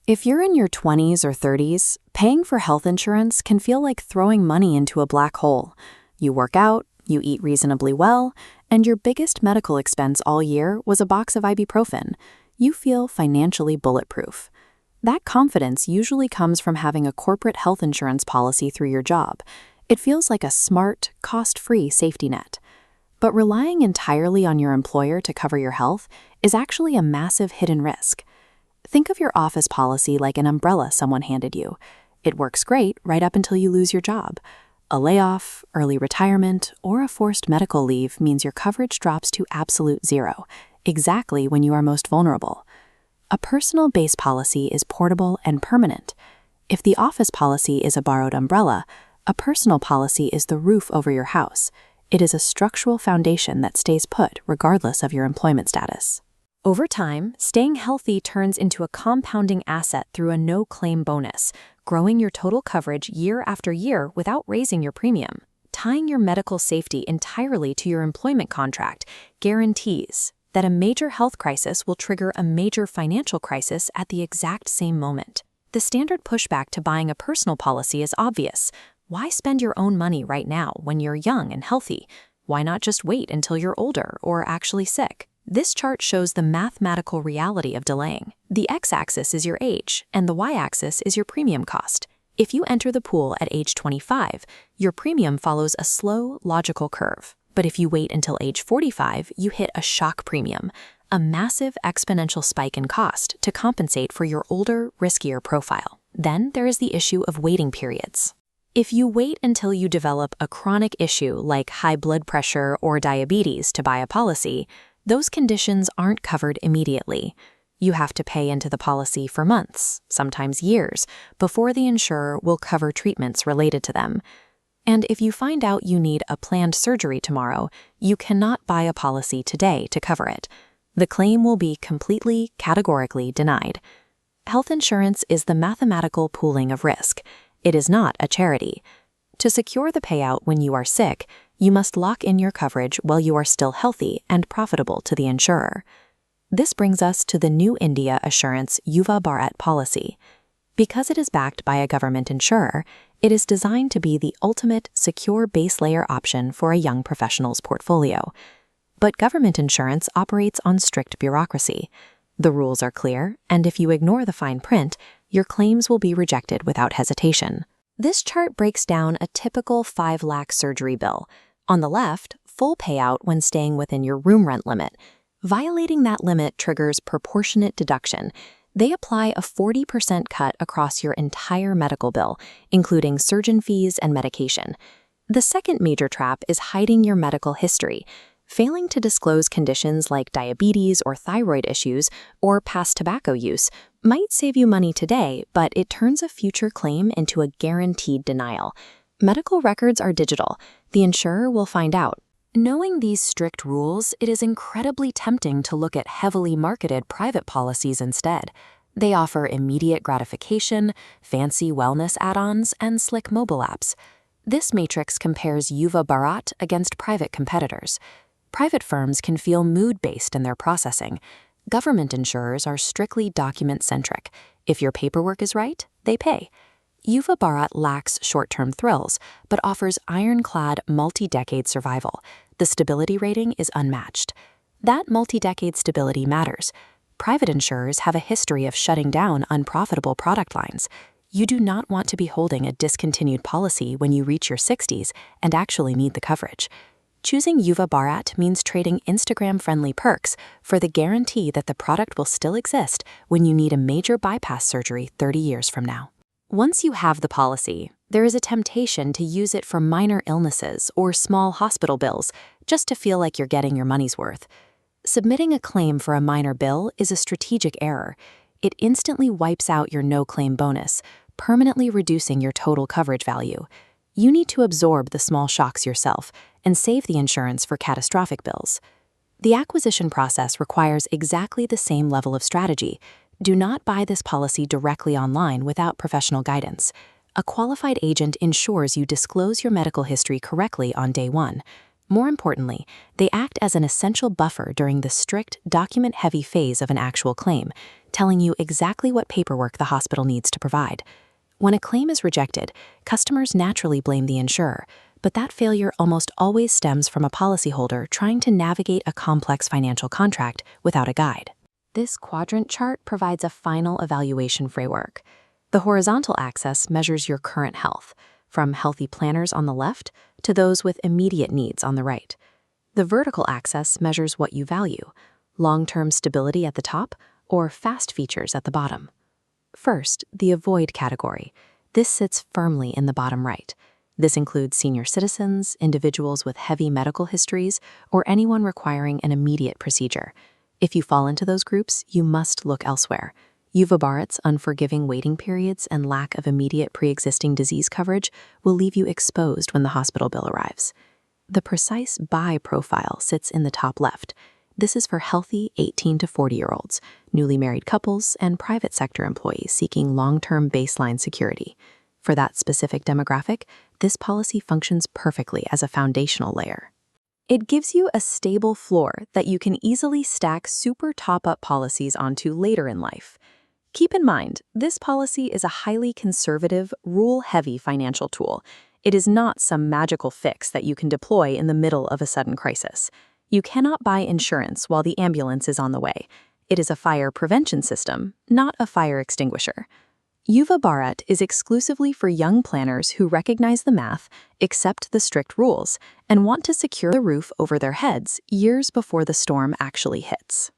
If you're in your 20s or 30s, paying for health insurance can feel like throwing money into a black hole. You work out, you eat reasonably well, and your biggest medical expense all year was a box of ibuprofen. You feel financially bulletproof. That confidence usually comes from having a corporate health insurance policy through your job. It feels like a smart, cost-free safety net. But relying entirely on your employer to cover your health is actually a massive hidden risk. Think of your office policy like an umbrella someone handed you. It works great right up until you lose your job. A layoff, early retirement, or a forced medical leave means your coverage drops to absolute zero, exactly when you are most vulnerable. A personal base policy is portable and permanent. If the office policy is a borrowed umbrella, a personal policy is the roof over your house. It is a structural foundation that stays put regardless of your employment status. Over time, staying healthy turns into a compounding asset through a no-claim bonus, growing your total coverage year after year without raising your premium. Tying your medical safety entirely to your employment contract guarantees that a major health crisis will trigger a major financial crisis at the exact same moment. The standard pushback to buying a personal policy is obvious. Why spend your own money right now when you're young and healthy? Why not just wait until you're older or actually sick? This chart shows the mathematical reality of delaying. The x-axis is your age, and the y-axis is your premium cost. If you enter the pool at age 25, your premium follows a slow, logical curve. But if you wait until age 45, you hit a shock premium, a massive exponential spike in cost to compensate for your older, riskier profile. Then there is the issue of waiting periods. If you wait until you develop a chronic issue like high blood pressure or diabetes to buy a policy, those conditions aren't covered immediately. You have to pay into the policy for months, sometimes years, before the insurer will cover treatments related to them. And if you find out you need a planned surgery tomorrow, you cannot buy a policy today to cover it. The claim will be completely, categorically denied. Health insurance is the mathematical pooling of risk. It is not a charity. To secure the payout when you are sick, you must lock in your coverage while you are still healthy and profitable to the insurer. This brings us to the new India Assurance Yuva Bharat policy. Because it is backed by a government insurer, it is designed to be the ultimate secure base layer option for a young professional's portfolio. But government insurance operates on strict bureaucracy. The rules are clear, and if you ignore the fine print, your claims will be rejected without hesitation. This chart breaks down a typical 5 lakh surgery bill. On the left, full payout when staying within your room rent limit. Violating that limit triggers proportionate deduction. They apply a 40% cut across your entire medical bill, including surgeon fees and medication. The second major trap is hiding your medical history. Failing to disclose conditions like diabetes or thyroid issues or past tobacco use might save you money today, but it turns a future claim into a guaranteed denial. Medical records are digital. The insurer will find out. Knowing these strict rules, it is incredibly tempting to look at heavily marketed private policies instead. They offer immediate gratification, fancy wellness add-ons, and slick mobile apps. This matrix compares Yuva Bharat against private competitors. Private firms can feel mood-based in their processing. Government insurers are strictly document-centric. If your paperwork is right, they pay. Yuva Bharat lacks short-term thrills, but offers ironclad multi-decade survival. The stability rating is unmatched. That multi-decade stability matters. Private insurers have a history of shutting down unprofitable product lines. You do not want to be holding a discontinued policy when you reach your 60s and actually need the coverage. Choosing Yuva Bharat means trading Instagram-friendly perks for the guarantee that the product will still exist when you need a major bypass surgery 30 years from now. Once you have the policy, there is a temptation to use it for minor illnesses or small hospital bills just to feel like you're getting your money's worth. Submitting a claim for a minor bill is a strategic error. It instantly wipes out your no-claim bonus, permanently reducing your total coverage value. You need to absorb the small shocks yourself and save the insurance for catastrophic bills. The acquisition process requires exactly the same level of strategy. Do not buy this policy directly online without professional guidance. A qualified agent ensures you disclose your medical history correctly on day one. More importantly, they act as an essential buffer during the strict, document-heavy phase of an actual claim, telling you exactly what paperwork the hospital needs to provide. When a claim is rejected, customers naturally blame the insurer, but that failure almost always stems from a policyholder trying to navigate a complex financial contract without a guide. This quadrant chart provides a final evaluation framework. The horizontal axis measures your current health, from healthy planners on the left to those with immediate needs on the right. The vertical axis measures what you value, long-term stability at the top or fast features at the bottom. First, the avoid category. This sits firmly in the bottom right. This includes senior citizens, individuals with heavy medical histories, or anyone requiring an immediate procedure. If you fall into those groups, you must look elsewhere. Yuva Bharat's unforgiving waiting periods and lack of immediate pre-existing disease coverage will leave you exposed when the hospital bill arrives. The precise buy profile sits in the top left. This is for healthy 18 to 40-year-olds, newly married couples, and private sector employees seeking long-term baseline security. For that specific demographic, this policy functions perfectly as a foundational layer. It gives you a stable floor that you can easily stack super top-up policies onto later in life. Keep in mind, this policy is a highly conservative, rule-heavy financial tool. It is not some magical fix that you can deploy in the middle of a sudden crisis. You cannot buy insurance while the ambulance is on the way. It is a fire prevention system, not a fire extinguisher. Yuva Bharat is exclusively for young planners who recognize the math, accept the strict rules, and want to secure the roof over their heads years before the storm actually hits.